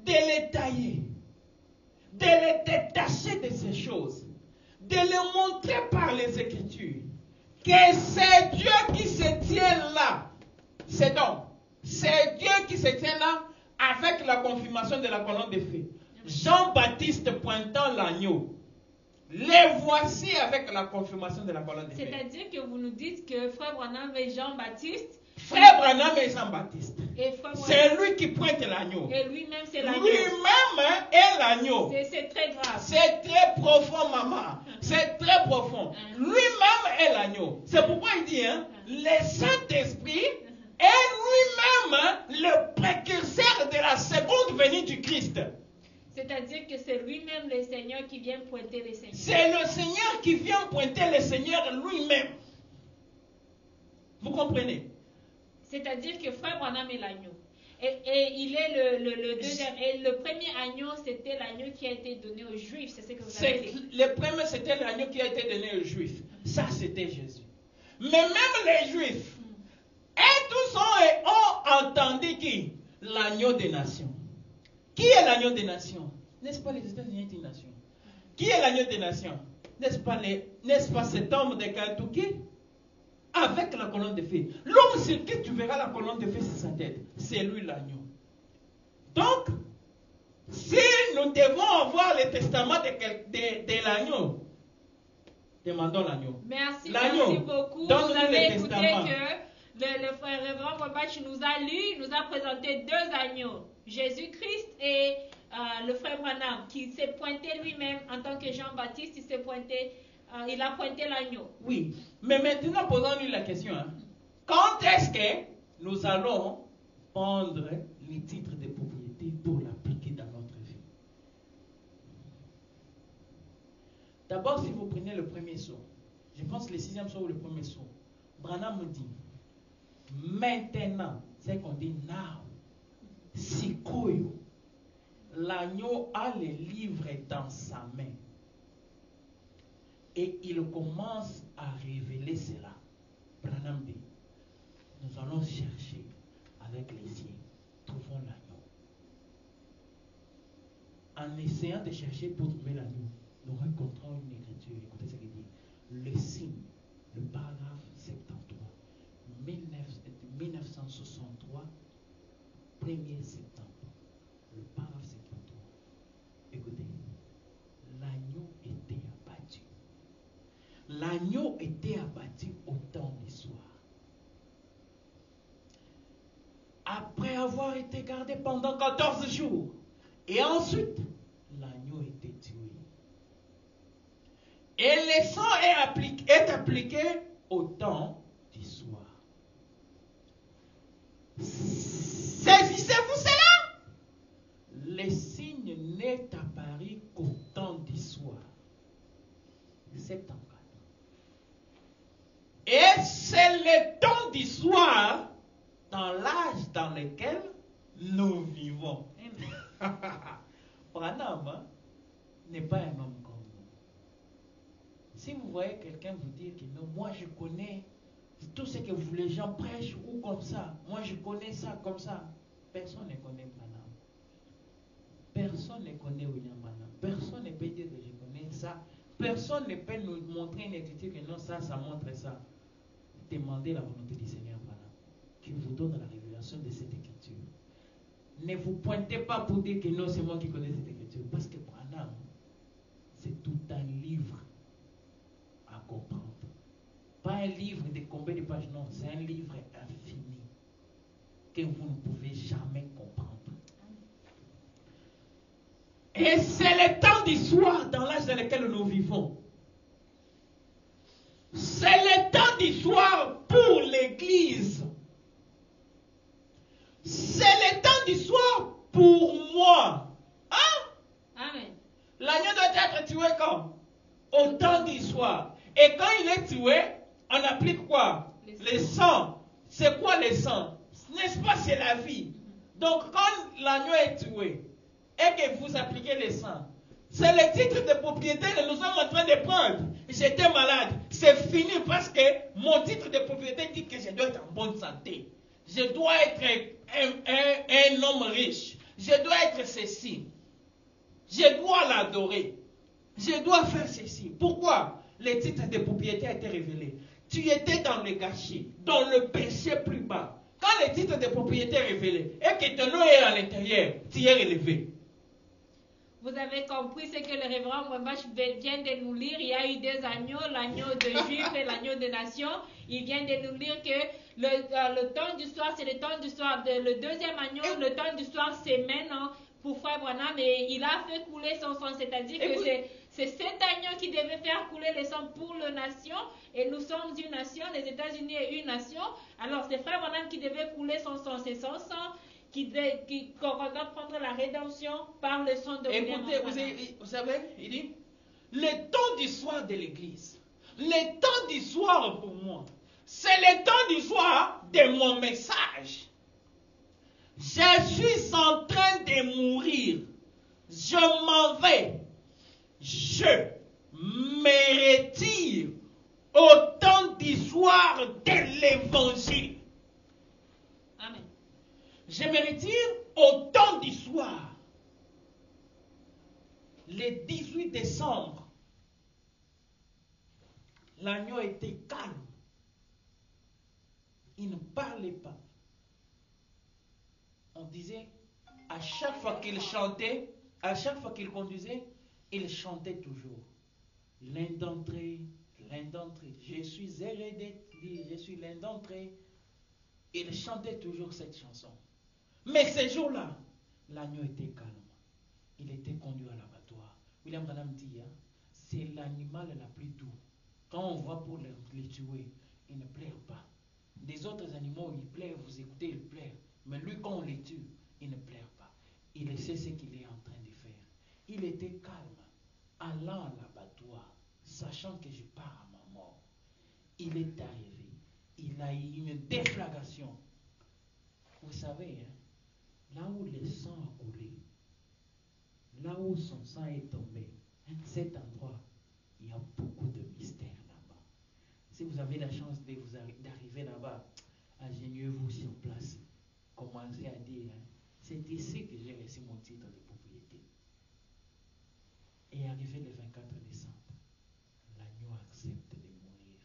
S1: de les tailler, de les détacher de ces choses, de les montrer par les Écritures que c'est Dieu qui se tient là. C'est donc, c'est Dieu qui se tient là avec la confirmation de la colonne de feu. Jean-Baptiste pointant l'agneau. Les voici avec la confirmation de la colonne de feu.
S2: C'est-à-dire que vous nous dites que Frère Branham est Jean-Baptiste.
S1: Frère Branham est Jean-Baptiste. C'est lui qui pointe l'agneau.
S2: Et lui-même, c'est l'agneau.
S1: Lui-même est l'agneau.
S2: C'est très grave.
S1: C'est très profond, maman. C'est très profond. Lui-même est l'agneau. C'est pourquoi il dit, hein, le Saint-Esprit est lui-même, hein, le précurseur de la seconde venue du Christ.
S2: C'est-à-dire que c'est lui-même le Seigneur qui vient pointer le Seigneur.
S1: C'est le Seigneur qui vient pointer le Seigneur lui-même. Vous comprenez?
S2: C'est-à-dire que Frère Branham est l'agneau. Et il est le deuxième. Et le premier agneau, c'était l'agneau qui a été donné aux Juifs. C'est ce que vous avez dit.
S1: Le premier, c'était l'agneau qui a été donné aux Juifs. Ça, c'était Jésus. Mais même les Juifs, et tous ont entendu qui? L'agneau des nations. Qui est l'agneau des nations? N'est-ce pas les États-Unis est une nation? Qui est l'agneau des nations? N'est-ce pas cet homme de Kentucky? Avec la colonne de feu. L'homme sur qui tu verras la colonne de feu sur sa tête, c'est lui l'agneau. Donc, si nous devons avoir le testament de l'agneau, demandons l'agneau.
S2: Merci
S1: l'agneau.
S2: Beaucoup. Vous avez écouté que le frère Révérend Wabach nous a présenté deux agneaux, Jésus-Christ et le frère Branham, qui s'est pointé lui-même en tant que Jean-Baptiste, il a pointé l'agneau.
S1: Oui, mais maintenant posons-nous la question. Hein. Quand est-ce que nous allons prendre les titres de propriété pour l'appliquer dans notre vie? D'abord, si vous prenez le premier saut, je pense le 6e saut ou le premier saut, Branham me dit, maintenant, c'est qu'on dit now, Sikoyo, l'agneau a le livre dans sa main. Et il commence à révéler cela. Branham dit, nous allons chercher avec les siens, trouvons l'agneau. En essayant de chercher pour trouver l'agneau, nous rencontrons une écriture. Écoutez ce qu'il dit. Le signe, le paragraphe 73, 1963, 1er septembre. Le paragraphe l'agneau était abattu au temps du soir. Après avoir été gardé pendant 14 jours. Et ensuite, l'agneau était tué. Et le sang est appliqué au temps du soir. Saisissez-vous cela? Le signe n'est apparu qu'au temps du soir. 74. Et c'est le temps du soir dans l'âge dans lequel nous vivons. Branham n'est pas un homme comme nous. Si vous voyez quelqu'un vous dire que non, moi je connais tout ce que les gens prêchent ou comme ça, moi je connais ça comme ça, personne ne connaît Branham. Personne ne connaît William Branham. Personne ne peut dire que je connais ça. Personne ne peut nous montrer une écriture que non, ça montre ça. Demandez la volonté du Seigneur Branham, qui vous donne la révélation de cette écriture. Ne vous pointez pas pour dire que non, c'est moi qui connais cette écriture. Parce que Branham, c'est tout un livre à comprendre. Pas un livre de combien de pages, non, c'est un livre infini que vous ne pouvez jamais comprendre. Et c'est le temps du soir dans l'âge dans lequel nous vivons. C'est le temps du soir pour l'Église. C'est le temps du soir pour moi. Hein?
S2: Amen.
S1: L'agneau doit être tué quand? Au temps du soir. Et quand il est tué, on applique quoi? Le sang. C'est quoi le sang? N'est-ce pas, c'est la vie. Donc quand l'agneau est tué et que vous appliquez le sang, c'est le titre de propriété que nous sommes en train de prendre. J'étais malade. C'est fini parce que mon titre de propriété dit que je dois être en bonne santé. Je dois être un homme riche. Je dois être ceci. Je dois l'adorer. Je dois faire ceci. Pourquoi? Le titre de propriété a été révélé. Tu étais dans le gâchis, dans le péché plus bas. Quand le titre de propriété est révélé et que ton nom est à l'intérieur, tu es relevé.
S2: Vous avez compris ce que le révérend Mwembash vient de nous lire. Il y a eu deux agneaux, l'agneau de Juifs et l'agneau des nations. Il vient de nous lire que le temps du soir, c'est le temps du soir. Le deuxième agneau, le temps du soir, c'est maintenant pour Frère Branham. Et il a fait couler son sang. C'est-à-dire que c'est cet agneau qui devait faire couler le sang pour la nation. Et nous sommes une nation, les États-Unis est une nation. Alors c'est Frère Branham qui devait couler son sang. C'est son sang qu'on doit prendre la rédemption par le sang de William Branham.
S1: Écoutez, vous savez, il dit, le temps du soir de l'Église, le temps du soir pour moi, c'est le temps du soir de mon message. Je suis en train de mourir. Je m'en vais. Je me retire au temps du soir de l'Évangile.
S2: Amen.
S1: Je me retire au temps du soir. Le 18 décembre, l'agneau était calme. Il ne parlait pas. On disait, à chaque fois qu'il chantait, à chaque fois qu'il conduisait, il chantait toujours. L'un d'entre eux, je suis hérédité, je suis l'un d'entre eux. Il chantait toujours cette chanson. Mais ce jour-là, l'agneau était calme. Il était conduit à l'abattoir. William Branham dit, hein, c'est l'animal la plus doux. Quand on va pour les tuer, il ne pleure pas. Des autres animaux, ils pleurent, vous écoutez, ils pleurent. Mais lui, quand on les tue, il ne pleure pas. Il sait ce qu'il est en train de faire. Il était calme, allant à l'abattoir, sachant que je pars à ma mort. Il est arrivé. Il a eu une déflagration. Vous savez, hein, là où le sang a coulé, là où son sang est tombé, cet endroit, il y a beaucoup de mystères là-bas. Si vous avez la chance d'arriver là-bas, ingéniez-vous sur place. Commencez à dire, hein, c'est ici que j'ai reçu mon titre de propriété. Et arrivé le 24 décembre, l'agneau accepte de mourir,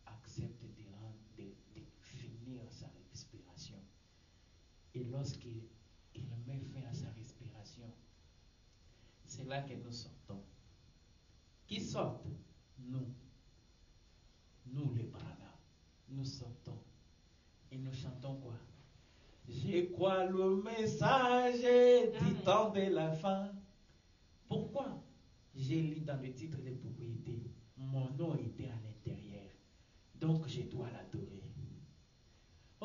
S1: accepte de finir sa respiration. Et lorsqu'il met fin à sa respiration, c'est là que nous sortons. Qui sortent? Nous. nous les Branham, nous sortons et nous chantons quoi? Je crois le message du temps de la fin. Pourquoi? J'ai lu dans le titre de propriété, mon nom était à l'intérieur, donc je dois l'adorer.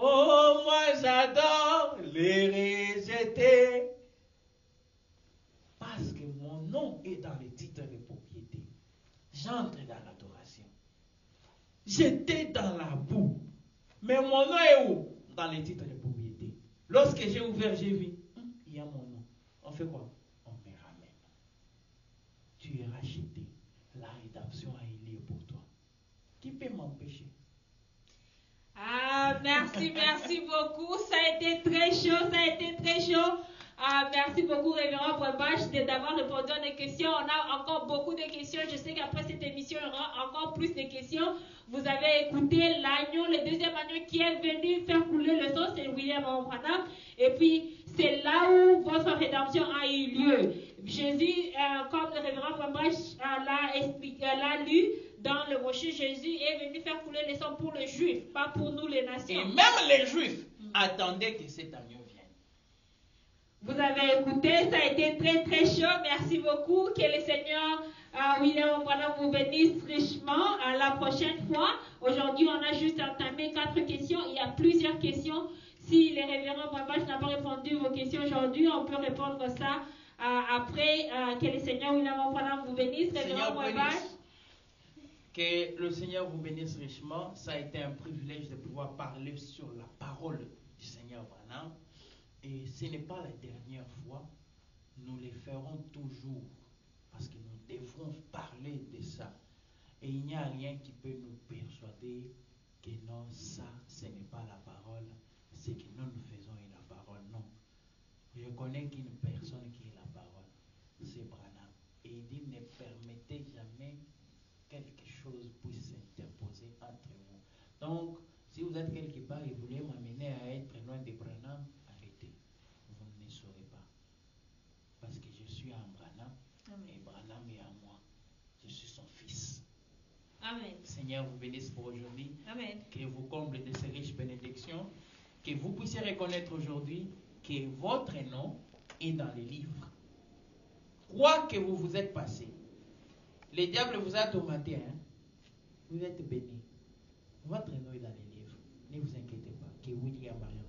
S1: Oh, moi j'adore les rejeter, parce que mon nom est dans le titre de propriété. J'entre dans l'adoration. J'étais dans la boue, mais mon nom est où? Dans le titre de propriété. Lorsque j'ai ouvert, j'ai vu, il y a mon nom. On fait quoi? On me ramène. Tu es racheté. La rédemption a eu lieu pour toi. Qui peut m'empêcher?
S2: Ah, merci beaucoup. Ça a été très chaud. Ah, merci beaucoup, Révérend Brembach, d'avoir répondu à des questions. On a encore beaucoup de questions. Je sais qu'après cette émission, il y aura encore plus de questions. Vous avez écouté l'agneau, le deuxième agneau qui est venu faire couler le sang, c'est William Branham. Et puis, c'est là où votre rédemption a eu lieu. Jésus, comme le Révérend Brembach l'a lu dans le rocher, Jésus est venu faire couler le sang pour les Juifs, pas pour nous les nations.
S1: Et même les Juifs attendaient que cet agneau vienne.
S2: Vous avez écouté, ça a été très chaud. Merci beaucoup. Que le Seigneur William Branham vous bénisse richement. À la prochaine fois. Aujourd'hui, on a juste entamé 4 questions. Il y a plusieurs questions. Si les révérends Brembach n'ont pas répondu à vos questions aujourd'hui, on peut répondre ça après. Que le Seigneur William Branham vous bénisse. Révérend Brembach.
S1: Que le Seigneur vous bénisse richement. Ça a été un privilège de pouvoir parler sur la parole du Seigneur Branham. Et ce n'est pas la dernière fois, nous le ferons toujours, parce que nous devrons parler de ça. Et il n'y a rien qui peut nous persuader que non, ça, ce n'est pas la parole, c'est que nous faisons la parole. Non. Je connais qu'une personne qui est la parole, c'est Branham. Et il dit, ne permettez jamais quelque chose puisse s'interposer entre vous. Donc, si vous êtes quelque part et vous voulez m'amener à être loin de Branham, arrêtez. Vous ne saurez pas. Parce que je suis en Branham. Amen. Et Branham est en moi. Je suis son fils.
S2: Amen.
S1: Seigneur vous bénisse pour aujourd'hui.
S2: Amen.
S1: Que vous comble de ces riches bénédictions. Que vous puissiez reconnaître aujourd'hui que votre nom est dans les livres. Quoi que vous vous êtes passé, le diable vous a tomaté. Vous êtes béni. Votre nom est dans les livres. Ne vous inquiétez pas. Que William Marion